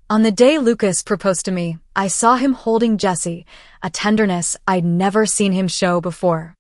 On the day Lucas proposed to me, I saw him holding Jessie, a tenderness I'd never seen him show before.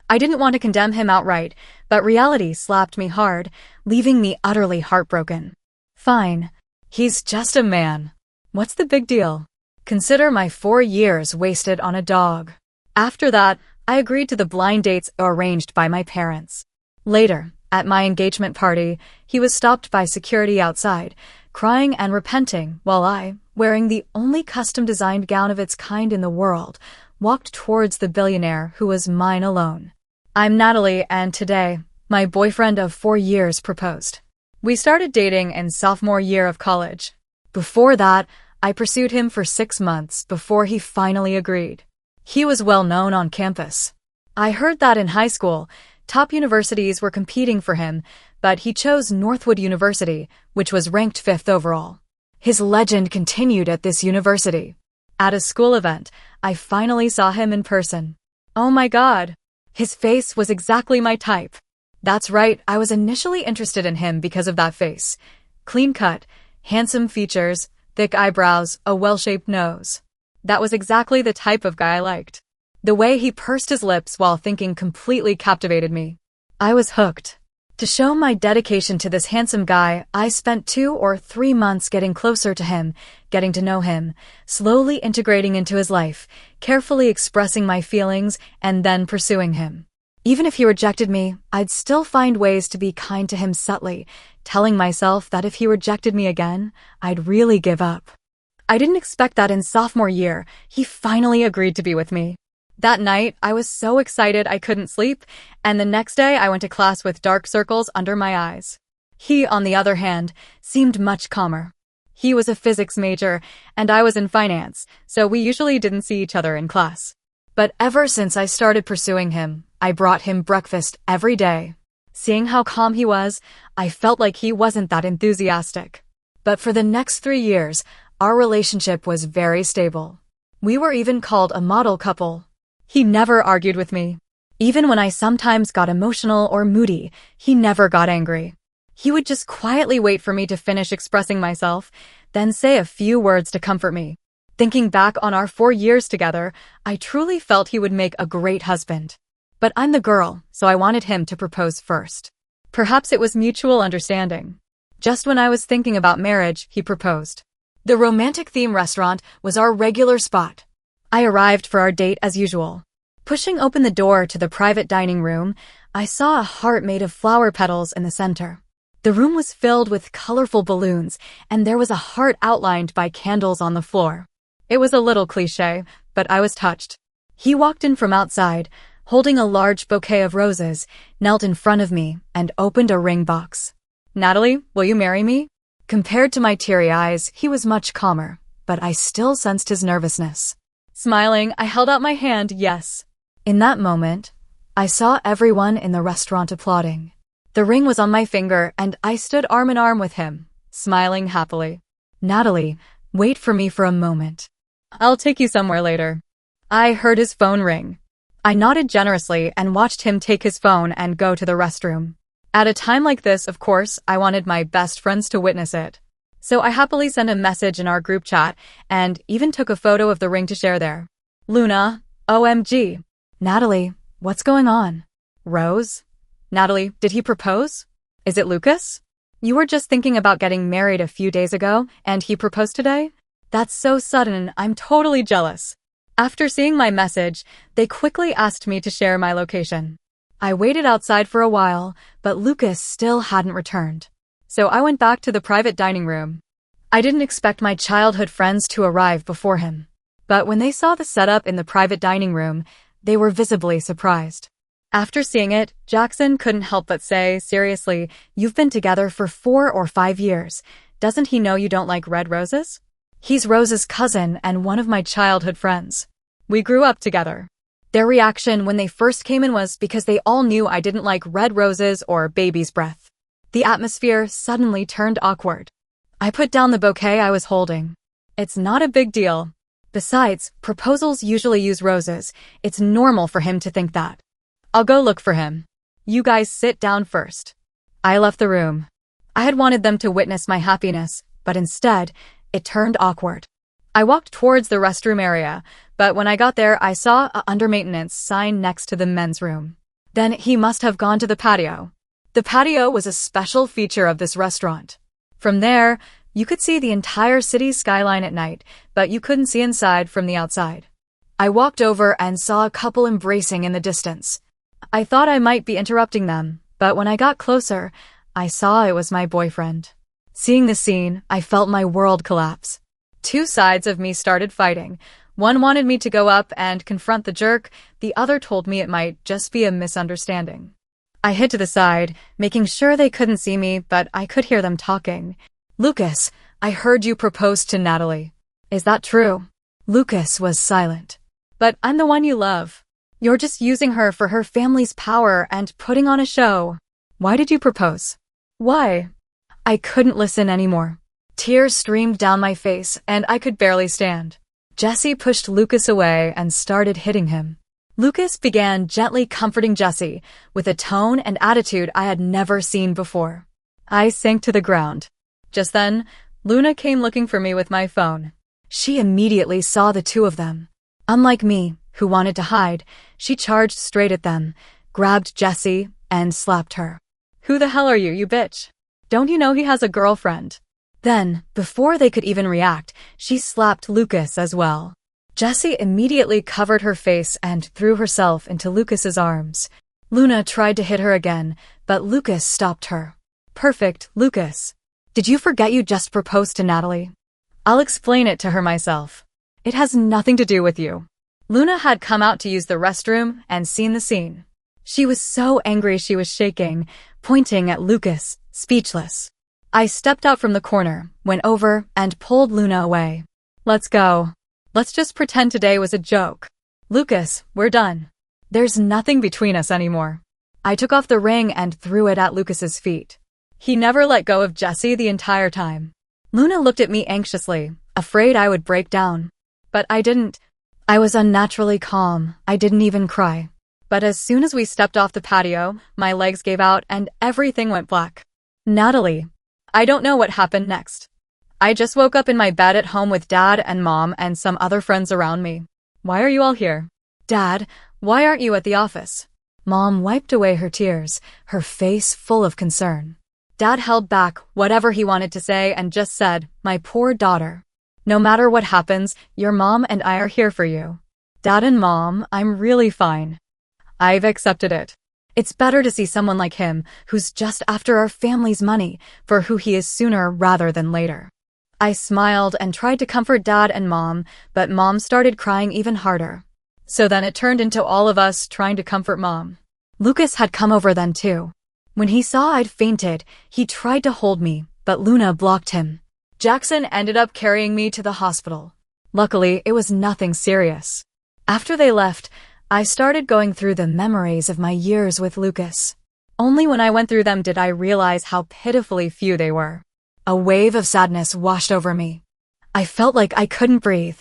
I didn't want to condemn him outright, but reality slapped me hard, leaving me utterly heartbroken. Fine. He's just a man. What's the big deal? Consider my 4 years wasted on a dog. After that, I agreed to the blind dates arranged by my parents. Later, at my engagement party, he was stopped by security outside, crying and repenting, while I, wearing the only custom-designed gown of its kind in the world, walked towards the billionaire who was mine alone. I'm Natalie, and today, my boyfriend of 4 years proposed. We started dating in sophomore year of college. Before that, I pursued him for 6 months before he finally agreed. He was well known on campus. I heard that in high school, top universities were competing for him, but he chose Northwood University, which was ranked 5th overall. His legend continued at this university. At a school event, I finally saw him in person. Oh my God! His face was exactly my type. That's right, I was initially interested in him because of that face. Clean cut, handsome features, thick eyebrows, a well-shaped nose. That was exactly the type of guy I liked. The way he pursed his lips while thinking completely captivated me. I was hooked. To show my dedication to this handsome guy, I spent 2 or 3 months getting closer to him, getting to know him, slowly integrating into his life, carefully expressing my feelings, and then pursuing him. Even if he rejected me, I'd still find ways to be kind to him subtly, telling myself that if he rejected me again, I'd really give up. I didn't expect that in sophomore year, he finally agreed to be with me. That night, I was so excited I couldn't sleep, and the next day I went to class with dark circles under my eyes. He, on the other hand, seemed much calmer. He was a physics major, and I was in finance, so we usually didn't see each other in class. But ever since I started pursuing him, I brought him breakfast every day. Seeing how calm he was, I felt like he wasn't that enthusiastic. But for the next 3 years, our relationship was very stable. We were even called a model couple. He never argued with me. Even when I sometimes got emotional or moody, he never got angry. He would just quietly wait for me to finish expressing myself, then say a few words to comfort me. Thinking back on our 4 years together, I truly felt he would make a great husband. But I'm the girl, so I wanted him to propose first. Perhaps it was mutual understanding. Just when I was thinking about marriage, he proposed. The romantic theme restaurant was our regular spot. I arrived for our date as usual. Pushing open the door to the private dining room, I saw a heart made of flower petals in the center. The room was filled with colorful balloons, and there was a heart outlined by candles on the floor. It was a little cliché, but I was touched. He walked in from outside, holding a large bouquet of roses, knelt in front of me, and opened a ring box. Natalie, will you marry me? Compared to my teary eyes, he was much calmer, but I still sensed his nervousness. Smiling, I held out my hand, yes. In that moment, I saw everyone in the restaurant applauding. The ring was on my finger, and I stood arm in arm with him, smiling happily. Natalie, wait for me for a moment. I'll take you somewhere later. I heard his phone ring. I nodded generously and watched him take his phone and go to the restroom. At a time like this, of course, I wanted my best friends to witness it. So I happily sent a message in our group chat and even took a photo of the ring to share there. Luna, OMG. Natalie, what's going on? Rose? Natalie, did he propose? Is it Lucas? You were just thinking about getting married a few days ago, and he proposed today? That's so sudden, I'm totally jealous. After seeing my message, they quickly asked me to share my location. I waited outside for a while, but Lucas still hadn't returned. So I went back to the private dining room. I didn't expect my childhood friends to arrive before him. But when they saw the setup in the private dining room, they were visibly surprised. After seeing it, Jackson couldn't help but say, seriously, you've been together for 4 or 5 years. Doesn't he know you don't like red roses? He's Rose's cousin and one of my childhood friends. We grew up together. Their reaction when they first came in was because they all knew I didn't like red roses or baby's breath. The atmosphere suddenly turned awkward. I put down the bouquet I was holding. It's not a big deal. Besides, proposals usually use roses. It's normal for him to think that. I'll go look for him. You guys sit down first. I left the room. I had wanted them to witness my happiness, but instead, It turned awkward. I walked towards the restroom area, but when I got there, I saw a under maintenance sign next to the men's room. Then he must have gone to the patio. The patio was a special feature of this restaurant. From there, you could see the entire city's skyline at night, but you couldn't see inside from the outside. I walked over and saw a couple embracing in the distance. I thought I might be interrupting them, but when I got closer, I saw it was my boyfriend. Seeing the scene, I felt my world collapse. Two sides of me started fighting. One wanted me to go up and confront the jerk, the other told me it might just be a misunderstanding. I hid to the side, making sure they couldn't see me, but I could hear them talking. "Lucas, I heard you proposed to Natalie. Is that true?" Lucas was silent. "But I'm the one you love. You're just using her for her family's power and putting on a show. Why did you propose?" "Why?" I couldn't listen anymore. Tears streamed down my face, and I could barely stand. Jesse pushed Lucas away and started hitting him. Lucas began gently comforting Jesse with a tone and attitude I had never seen before. I sank to the ground. Just then, Luna came looking for me with my phone. She immediately saw the two of them. Unlike me, who wanted to hide, she charged straight at them, grabbed Jesse, and slapped her. "Who the hell are you, you bitch? Don't you know he has a girlfriend?" Then, before they could even react, she slapped Lucas as well. Jessie immediately covered her face and threw herself into Lucas's arms. Luna tried to hit her again, but Lucas stopped her. "Perfect, Lucas. Did you forget you just proposed to Natalie? I'll explain it to her myself. It has nothing to do with you." Luna had come out to use the restroom and seen the scene. She was so angry she was shaking, pointing at Lucas, speechless. I stepped out from the corner, went over, and pulled Luna away. "Let's go. Let's just pretend today was a joke. Lucas, we're done. There's nothing between us anymore." I took off the ring and threw it at Lucas's feet. He never let go of Jesse the entire time. Luna looked at me anxiously, afraid I would break down. But I didn't. I was unnaturally calm. I didn't even cry. But as soon as we stepped off the patio, my legs gave out and everything went black. Natalie. I don't know what happened next. I just woke up in my bed at home with Dad and Mom and some other friends around me. "Why are you all here?" "Dad, why aren't you at the office?" Mom wiped away her tears, her face full of concern. Dad held back whatever he wanted to say and just said, "My poor daughter. No matter what happens, your mom and I are here for you." "Dad and Mom, I'm really fine. I've accepted it. It's better to see someone like him, who's just after our family's money, for who he is sooner rather than later." I smiled and tried to comfort Dad and Mom, but Mom started crying even harder. So then it turned into all of us trying to comfort Mom. Lucas had come over then too. When he saw I'd fainted, he tried to hold me, but Luna blocked him. Jackson ended up carrying me to the hospital. Luckily, it was nothing serious. After they left, I started going through the memories of my years with Lucas. Only when I went through them did I realize how pitifully few they were. A wave of sadness washed over me. I felt like I couldn't breathe.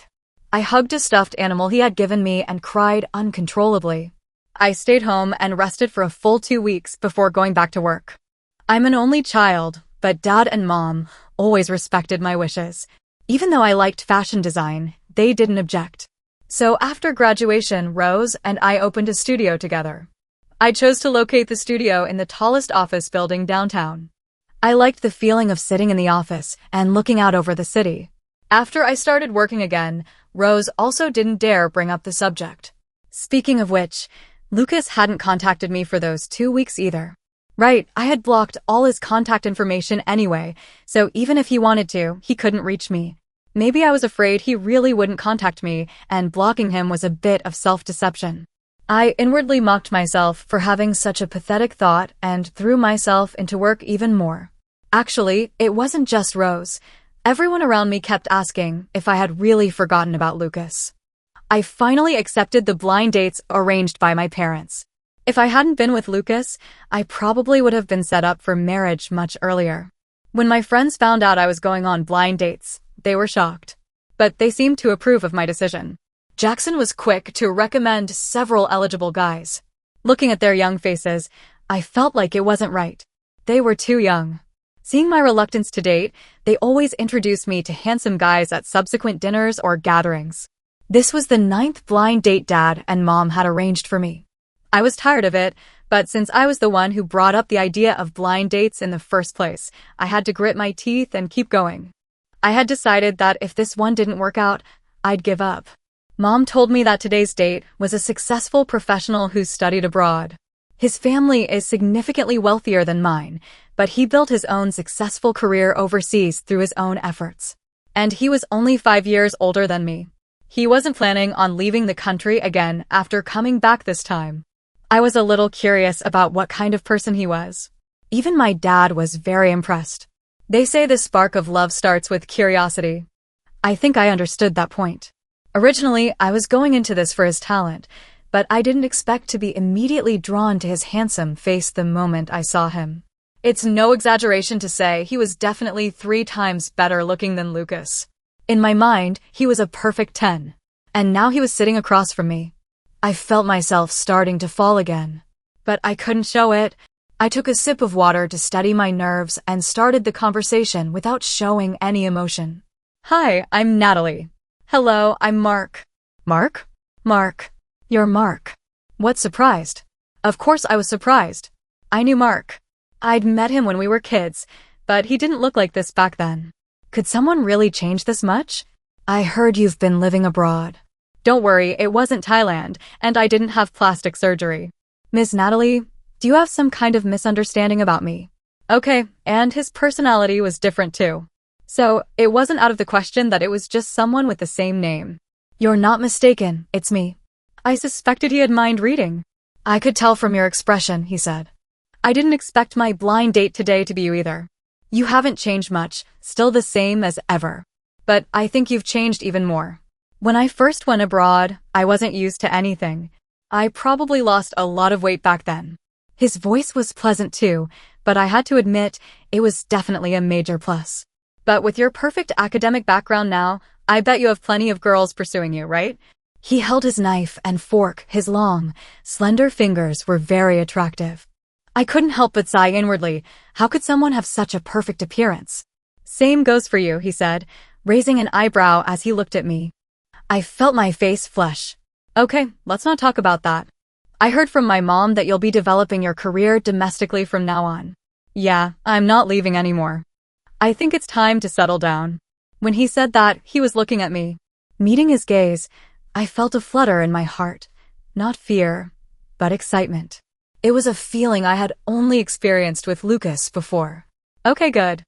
I hugged a stuffed animal he had given me and cried uncontrollably. I stayed home and rested for a full 2 weeks before going back to work. I'm an only child, but Dad and Mom always respected my wishes. Even though I liked fashion design, they didn't object. So after graduation, Rose and I opened a studio together. I chose to locate the studio in the tallest office building downtown. I liked the feeling of sitting in the office and looking out over the city. After I started working again, Rose also didn't dare bring up the subject. Speaking of which, Lucas hadn't contacted me for those 2 weeks either. Right, I had blocked all his contact information anyway, so even if he wanted to, he couldn't reach me. Maybe I was afraid he really wouldn't contact me, and blocking him was a bit of self-deception. I inwardly mocked myself for having such a pathetic thought and threw myself into work even more. Actually, it wasn't just Rose. Everyone around me kept asking if I had really forgotten about Lucas. I finally accepted the blind dates arranged by my parents. If I hadn't been with Lucas, I probably would have been set up for marriage much earlier. When my friends found out I was going on blind dates, they were shocked. But they seemed to approve of my decision. Jackson was quick to recommend several eligible guys. Looking at their young faces, I felt like it wasn't right. They were too young. Seeing my reluctance to date, they always introduced me to handsome guys at subsequent dinners or gatherings. This was the 9th blind date Dad and Mom had arranged for me. I was tired of it, but since I was the one who brought up the idea of blind dates in the first place, I had to grit my teeth and keep going. I had decided that if this one didn't work out, I'd give up. Mom told me that today's date was a successful professional who studied abroad. His family is significantly wealthier than mine, but he built his own successful career overseas through his own efforts. And he was only 5 years older than me. He wasn't planning on leaving the country again after coming back this time. I was a little curious about what kind of person he was. Even my dad was very impressed. They say the spark of love starts with curiosity. I think I understood that point. Originally, I was going into this for his talent, but I didn't expect to be immediately drawn to his handsome face the moment I saw him. It's no exaggeration to say he was definitely 3 times better looking than Lucas. In my mind, he was a perfect 10. And now he was sitting across from me. I felt myself starting to fall again. But I couldn't show it. I took a sip of water to steady my nerves and started the conversation without showing any emotion. Hi, I'm Natalie. Hello, I'm Mark. Mark? Mark. You're Mark. What surprised? Of course I was surprised. I knew Mark. I'd met him when we were kids, but he didn't look like this back then. Could someone really change this much? I heard you've been living abroad. Don't worry, it wasn't Thailand, and I didn't have plastic surgery. Miss Natalie, do you have some kind of misunderstanding about me? Okay, and his personality was different too. So, it wasn't out of the question that it was just someone with the same name. You're not mistaken, it's me. I suspected he had mind reading. I could tell from your expression, he said. I didn't expect my blind date today to be you either. You haven't changed much, still the same as ever. But I think you've changed even more. When I first went abroad, I wasn't used to anything. I probably lost a lot of weight back then. His voice was pleasant too, but I had to admit, it was definitely a major plus. But with your perfect academic background now, I bet you have plenty of girls pursuing you, right? He held his knife and fork, his long, slender fingers were very attractive. I couldn't help but sigh inwardly. How could someone have such a perfect appearance? Same goes for you, he said, raising an eyebrow as he looked at me. I felt my face flush. Okay, let's not talk about that. I heard from my mom that you'll be developing your career domestically from now on. Yeah, I'm not leaving anymore. I think it's time to settle down. When he said that, he was looking at me. Meeting his gaze, I felt a flutter in my heart. Not fear, but excitement. It was a feeling I had only experienced with Lucas before. Okay, good.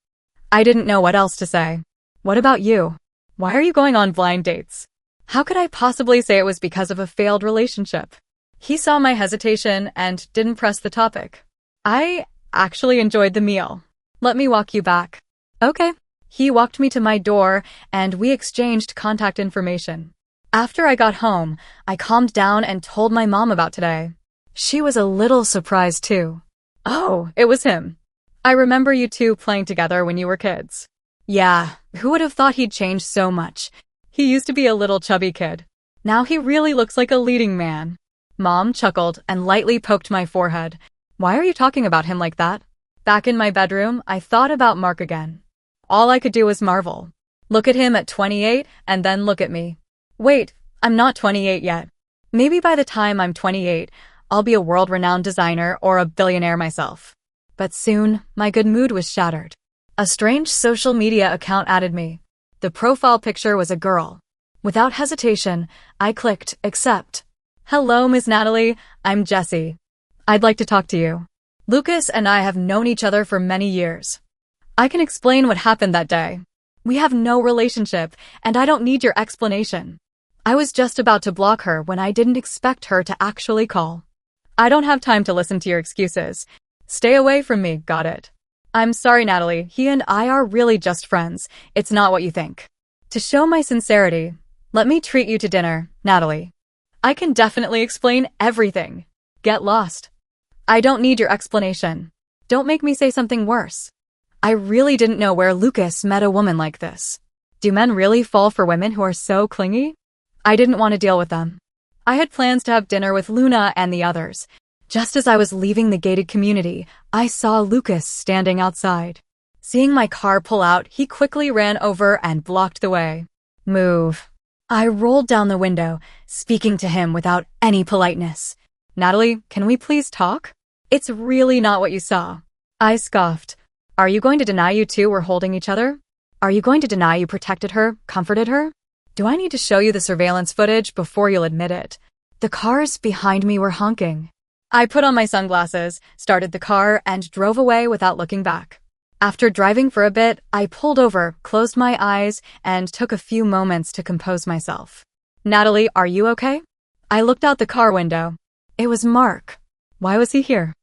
I didn't know what else to say. What about you? Why are you going on blind dates? How could I possibly say it was because of a failed relationship? He saw my hesitation and didn't press the topic. I actually enjoyed the meal. Let me walk you back. Okay. He walked me to my door and we exchanged contact information. After I got home, I calmed down and told my mom about today. She was a little surprised too. Oh, it was him. I remember you two playing together when you were kids. Yeah, who would have thought he'd changed so much? He used to be a little chubby kid. Now he really looks like a leading man. Mom chuckled and lightly poked my forehead. Why are you talking about him like that? Back in my bedroom, I thought about Mark again. All I could do was marvel. Look at him at 28 and then look at me. Wait, I'm not 28 yet. Maybe by the time I'm 28, I'll be a world-renowned designer or a billionaire myself. But soon, my good mood was shattered. A strange social media account added me. The profile picture was a girl. Without hesitation, I clicked accept. Hello, Miss Natalie. I'm Jessie. I'd like to talk to you. Lucas and I have known each other for many years. I can explain what happened that day. We have no relationship, and I don't need your explanation. I was just about to block her when I didn't expect her to actually call. I don't have time to listen to your excuses. Stay away from me, got it? I'm sorry, Natalie. He and I are really just friends. It's not what you think. To show my sincerity, let me treat you to dinner, Natalie. I can definitely explain everything. Get lost. I don't need your explanation. Don't make me say something worse. I really didn't know where Lucas met a woman like this. Do men really fall for women who are so clingy? I didn't want to deal with them. I had plans to have dinner with Luna and the others. Just as I was leaving the gated community, I saw Lucas standing outside. Seeing my car pull out, he quickly ran over and blocked the way. Move. I rolled down the window, speaking to him without any politeness. Natalie, can we please talk? It's really not what you saw. I scoffed. Are you going to deny you two were holding each other? Are you going to deny you protected her, comforted her? Do I need to show you the surveillance footage before you'll admit it? The cars behind me were honking. I put on my sunglasses, started the car, and drove away without looking back. After driving for a bit, I pulled over, closed my eyes, and took a few moments to compose myself. Natalie, are you okay? I looked out the car window. It was Mark. Why was he here?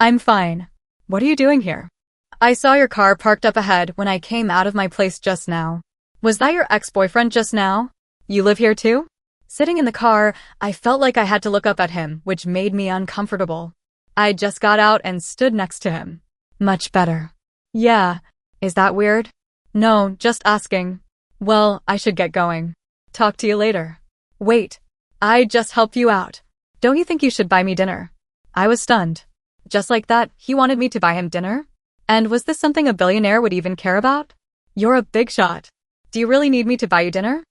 I'm fine. What are you doing here? I saw your car parked up ahead when I came out of my place just now. Was that your ex-boyfriend just now? You live here too? Sitting in the car, I felt like I had to look up at him, which made me uncomfortable. I just got out and stood next to him. Much better. Yeah. Is that weird? No, just asking. Well, I should get going. Talk to you later. Wait. I just helped you out. Don't you think you should buy me dinner? I was stunned. Just like that, he wanted me to buy him dinner? And was this something a billionaire would even care about? You're a big shot. Do you really need me to buy you dinner?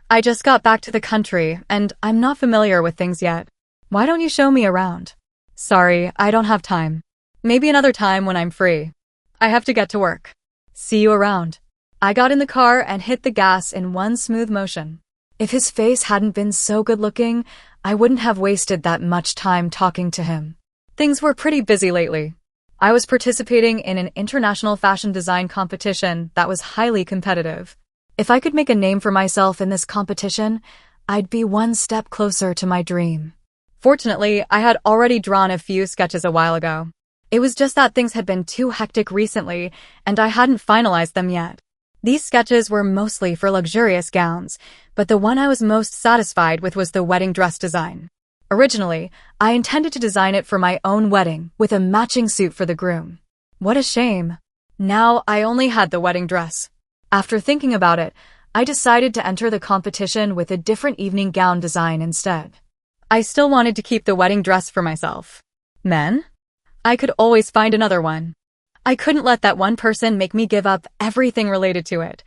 I just got back to the country, and I'm not familiar with things yet. Why don't you show me around? Sorry, I don't have time. Maybe another time when I'm free. I have to get to work. See you around. I got in the car and hit the gas in one smooth motion. If his face hadn't been so good-looking, I wouldn't have wasted that much time talking to him. Things were pretty busy lately. I was participating in an international fashion design competition that was highly competitive. If I could make a name for myself in this competition, I'd be one step closer to my dream. Fortunately, I had already drawn a few sketches a while ago. It was just that things had been too hectic recently, and I hadn't finalized them yet. These sketches were mostly for luxurious gowns, but the one I was most satisfied with was the wedding dress design. Originally, I intended to design it for my own wedding, with a matching suit for the groom. What a shame. Now I only had the wedding dress. After thinking about it, I decided to enter the competition with a different evening gown design instead. I still wanted to keep the wedding dress for myself. Men? I could always find another one. I couldn't let that one person make me give up everything related to it.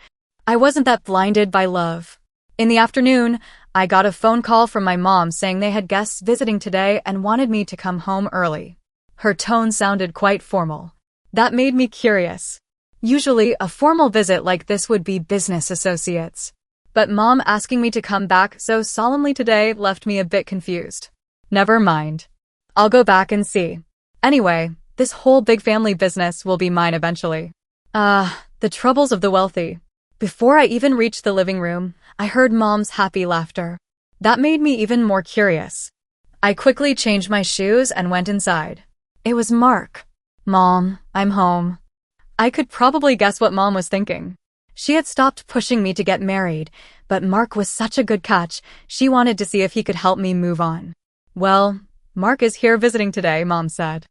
I wasn't that blinded by love. In the afternoon, I got a phone call from my mom saying they had guests visiting today and wanted me to come home early. Her tone sounded quite formal. That made me curious. Usually, a formal visit like this would be business associates. But Mom asking me to come back so solemnly today left me a bit confused. Never mind. I'll go back and see. Anyway, this whole big family business will be mine eventually. The troubles of the wealthy. Before I even reached the living room, I heard Mom's happy laughter. That made me even more curious. I quickly changed my shoes and went inside. It was Mark. Mom, I'm home. I could probably guess what Mom was thinking. She had stopped pushing me to get married, but Mark was such a good catch, she wanted to see if he could help me move on. Well, Mark is here visiting today, Mom said.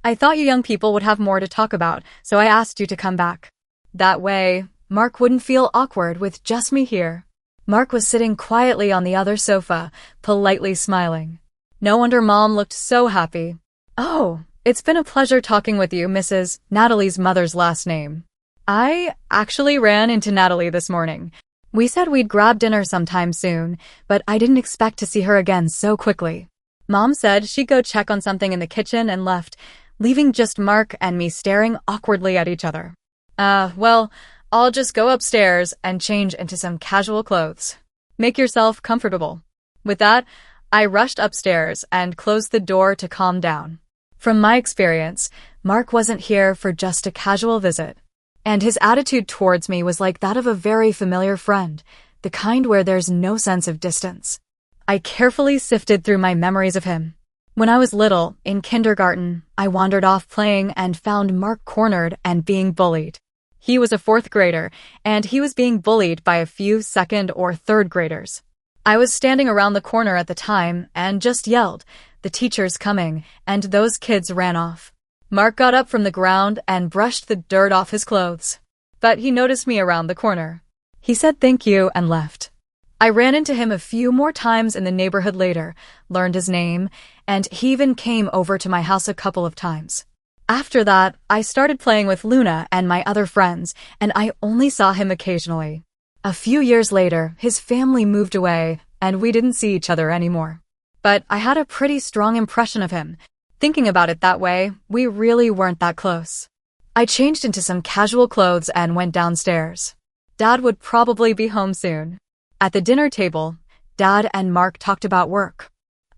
I thought you young people would have more to talk about, so I asked you to come back. That way, Mark wouldn't feel awkward with just me here. Mark was sitting quietly on the other sofa, politely smiling. No wonder Mom looked so happy. Oh, it's been a pleasure talking with you, Mrs. Natalie's mother's last name. I actually ran into Natalie this morning. We said we'd grab dinner sometime soon, but I didn't expect to see her again so quickly. Mom said she'd go check on something in the kitchen and left, leaving just Mark and me staring awkwardly at each other. Well, I'll just go upstairs and change into some casual clothes. Make yourself comfortable. With that, I rushed upstairs and closed the door to calm down. From my experience, Mark wasn't here for just a casual visit. And his attitude towards me was like that of a very familiar friend, the kind where there's no sense of distance. I carefully sifted through my memories of him. When I was little, in kindergarten, I wandered off playing and found Mark cornered and being bullied. He was a 4th grader, and he was being bullied by a few 2nd or 3rd graders. I was standing around the corner at the time and just yelled, "The teacher's coming," and those kids ran off. Mark got up from the ground and brushed the dirt off his clothes. But he noticed me around the corner. He said thank you and left. I ran into him a few more times in the neighborhood later, learned his name, and he even came over to my house a couple of times. After that, I started playing with Luna and my other friends, and I only saw him occasionally. A few years later, his family moved away, and we didn't see each other anymore. But I had a pretty strong impression of him. Thinking about it that way, we really weren't that close. I changed into some casual clothes and went downstairs. Dad would probably be home soon. At the dinner table, Dad and Mark talked about work.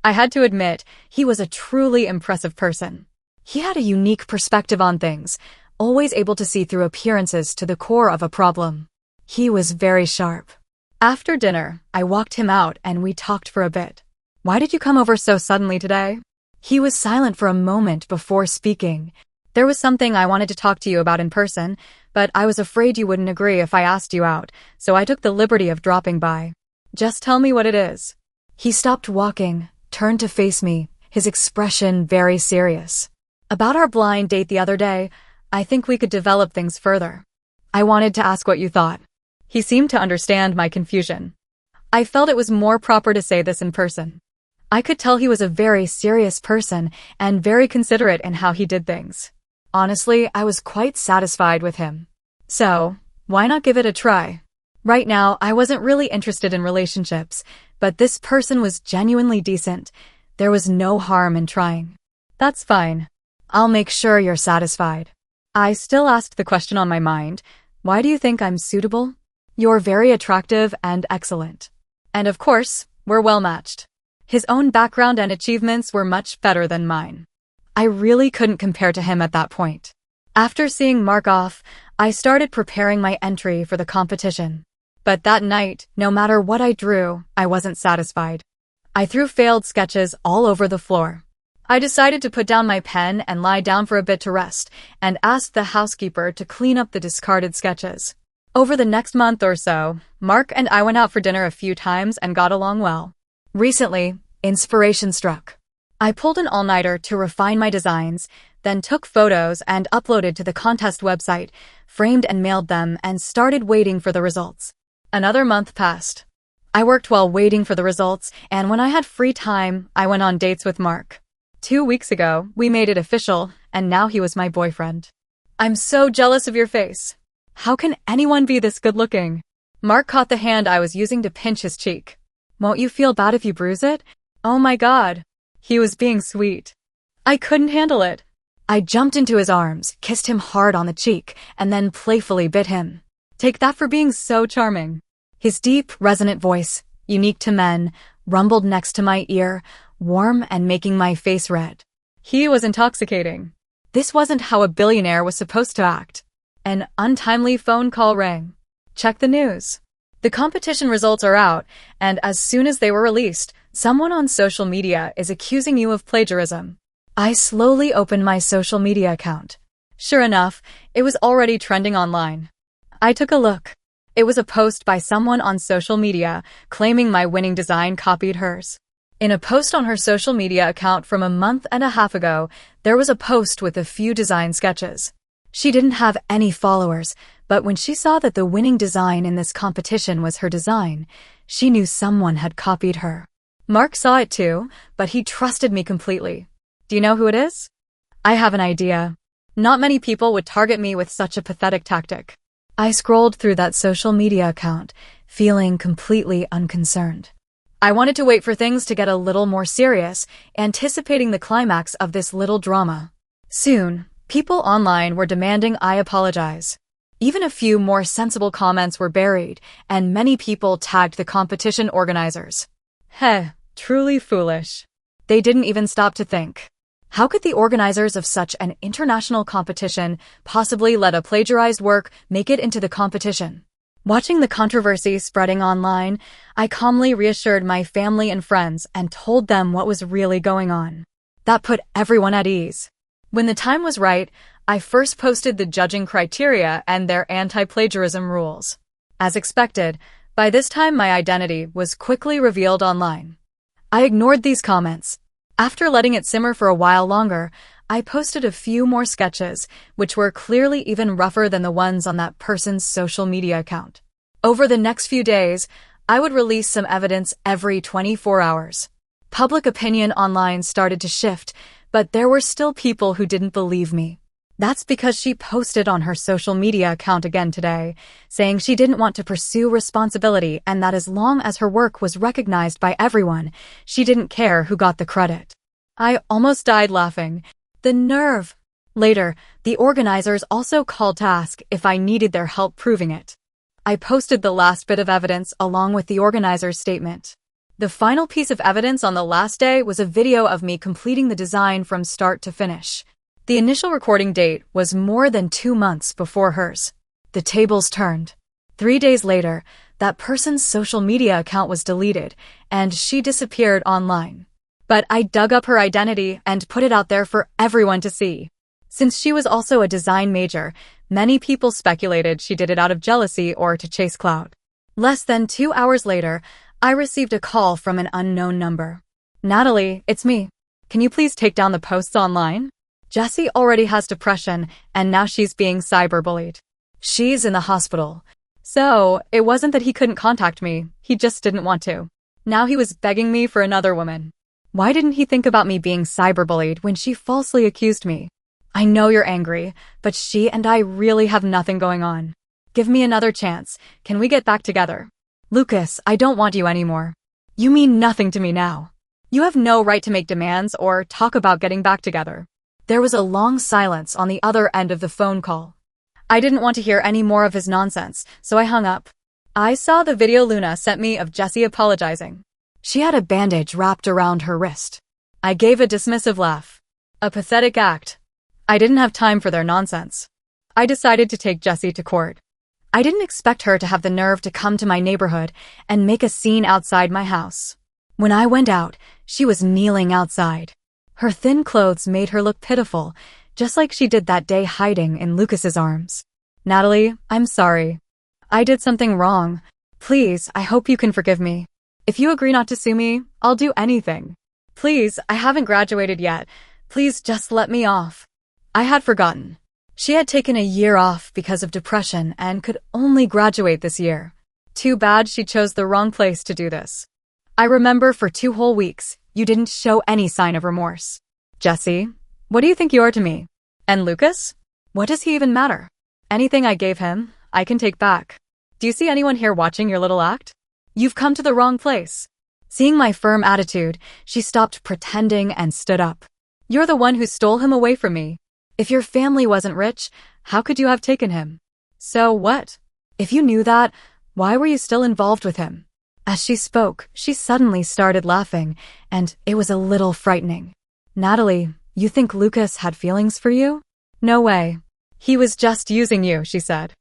I had to admit, he was a truly impressive person. He had a unique perspective on things, always able to see through appearances to the core of a problem. He was very sharp. After dinner, I walked him out and we talked for a bit. "Why did you come over so suddenly today?" He was silent for a moment before speaking. "There was something I wanted to talk to you about in person, but I was afraid you wouldn't agree if I asked you out, so I took the liberty of dropping by. Just tell me what it is." He stopped walking, turned to face me, his expression very serious. "About our blind date the other day, I think we could develop things further. I wanted to ask what you thought." He seemed to understand my confusion. I felt it was more proper to say this in person. I could tell he was a very serious person and very considerate in how he did things. Honestly, I was quite satisfied with him. So, why not give it a try? Right now, I wasn't really interested in relationships, but this person was genuinely decent. There was no harm in trying. "That's fine. I'll make sure you're satisfied." I still asked the question on my mind, "Why do you think I'm suitable?" "You're very attractive and excellent. And of course, we're well matched." His own background and achievements were much better than mine. I really couldn't compare to him at that point. After seeing Mark off, I started preparing my entry for the competition. But that night, no matter what I drew, I wasn't satisfied. I threw failed sketches all over the floor. I decided to put down my pen and lie down for a bit to rest, and asked the housekeeper to clean up the discarded sketches. Over the next month or so, Mark and I went out for dinner a few times and got along well. Recently, inspiration struck. I pulled an all-nighter to refine my designs, then took photos and uploaded to the contest website, framed and mailed them, and started waiting for the results. Another month passed. I worked while waiting for the results, and when I had free time, I went on dates with Mark. 2 weeks ago, we made it official, and now he was my boyfriend. "I'm so jealous of your face. How can anyone be this good-looking?" Mark caught the hand I was using to pinch his cheek. "Won't you feel bad if you bruise it?" "Oh my God." He was being sweet. I couldn't handle it. I jumped into his arms, kissed him hard on the cheek, and then playfully bit him. "Take that for being so charming." His deep, resonant voice, unique to men, rumbled next to my ear, warm and making my face red. He was intoxicating. This wasn't how a billionaire was supposed to act. An untimely phone call rang. "Check the news. The competition results are out, and as soon as they were released, someone on social media is accusing you of plagiarism." I slowly opened my social media account. Sure enough, it was already trending online. I took a look. It was a post by someone on social media claiming my winning design copied hers. In a post on her social media account from a month and a half ago, there was a post with a few design sketches. She didn't have any followers, but when she saw that the winning design in this competition was her design, she knew someone had copied her. Mark saw it too, but he trusted me completely. Do you know who it is? I have an idea. Not many people would target me with such a pathetic tactic. I scrolled through that social media account, feeling completely unconcerned. I wanted to wait for things to get a little more serious, anticipating the climax of this little drama. Soon, people online were demanding I apologize. Even a few more sensible comments were buried, and many people tagged the competition organizers. Heh, truly foolish. They didn't even stop to think. How could the organizers of such an international competition possibly let a plagiarized work make it into the competition? Watching the controversy spreading online, I calmly reassured my family and friends and told them what was really going on. That put everyone at ease. When the time was right, I first posted the judging criteria and their anti-plagiarism rules. As expected, by this time my identity was quickly revealed online. I ignored these comments. After letting it simmer for a while longer, I posted a few more sketches, which were clearly even rougher than the ones on that person's social media account. Over the next few days, I would release some evidence every 24 hours. Public opinion online started to shift, but there were still people who didn't believe me. That's because she posted on her social media account again today, saying she didn't want to pursue responsibility and that as long as her work was recognized by everyone, she didn't care who got the credit. I almost died laughing. The nerve! Later, the organizers also called to ask if I needed their help proving it. I posted the last bit of evidence along with the organizer's statement. The final piece of evidence on the last day was a video of me completing the design from start to finish. The initial recording date was more than 2 months before hers. The tables turned. 3 days later, that person's social media account was deleted, and she disappeared online. But I dug up her identity and put it out there for everyone to see. Since she was also a design major, many people speculated she did it out of jealousy or to chase clout. Less than 2 hours later, I received a call from an unknown number. "Natalie, it's me. Can you please take down the posts online? Jessie already has depression, and now she's being cyberbullied. She's in the hospital." So, it wasn't that he couldn't contact me, he just didn't want to. Now he was begging me for another woman. Why didn't he think about me being cyberbullied when she falsely accused me? I know you're angry, but she and I really have nothing going on. Give me another chance. Can we get back together? Lucas, I don't want you anymore. You mean nothing to me now. You have no right to make demands or talk about getting back together. There was a long silence on the other end of the phone call. I didn't want to hear any more of his nonsense, so I hung up. I saw the video Luna sent me of Jessie apologizing. She had a bandage wrapped around her wrist. I gave a dismissive laugh. A pathetic act. I didn't have time for their nonsense. I decided to take Jessie to court. I didn't expect her to have the nerve to come to my neighborhood and make a scene outside my house. When I went out, she was kneeling outside. Her thin clothes made her look pitiful, just like she did that day hiding in Lucas's arms. Natalie, I'm sorry. I did something wrong. Please, I hope you can forgive me. If you agree not to sue me, I'll do anything. Please, I haven't graduated yet. Please just let me off. I had forgotten. She had taken a year off because of depression and could only graduate this year. Too bad she chose the wrong place to do this. I remember for 2 whole weeks, you didn't show any sign of remorse. Jessie, what do you think you are to me? And Lucas? What does he even matter? Anything I gave him, I can take back. Do you see anyone here watching your little act? You've come to the wrong place. Seeing my firm attitude, she stopped pretending and stood up. You're the one who stole him away from me. If your family wasn't rich, how could you have taken him? So what? If you knew that, why were you still involved with him? As she spoke, she suddenly started laughing, and it was a little frightening. Natalie, you think Lucas had feelings for you? No way. He was just using you, she said.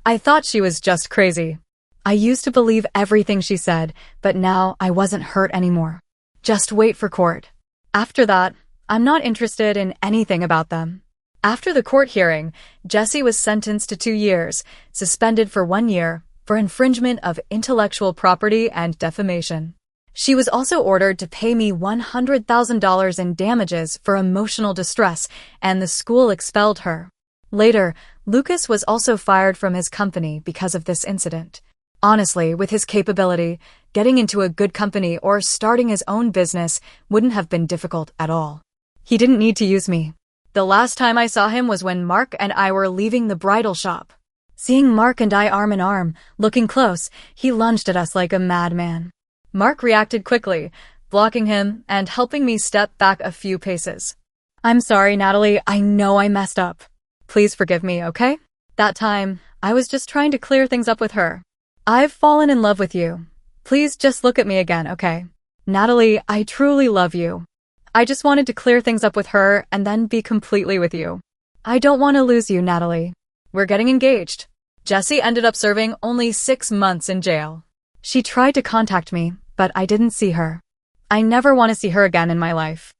I thought she was just crazy. I used to believe everything she said, but now I wasn't hurt anymore. Just wait for court. After that, I'm not interested in anything about them. After the court hearing, Jessie was sentenced to 2 years, suspended for 1 year, for infringement of intellectual property and defamation. She was also ordered to pay me $100,000 in damages for emotional distress, and the school expelled her. Later, Lucas was also fired from his company because of this incident. Honestly, with his capability, getting into a good company or starting his own business wouldn't have been difficult at all. He didn't need to use me. The last time I saw him was when Mark and I were leaving the bridal shop. Seeing Mark and I arm in arm, looking close, he lunged at us like a madman. Mark reacted quickly, blocking him and helping me step back a few paces. I'm sorry, Natalie, I know I messed up. Please forgive me, okay? That time, I was just trying to clear things up with her. I've fallen in love with you. Please just look at me again, okay? Natalie, I truly love you. I just wanted to clear things up with her and then be completely with you. I don't want to lose you, Natalie. We're getting engaged. Jessie ended up serving only 6 months in jail. She tried to contact me, but I didn't see her. I never want to see her again in my life.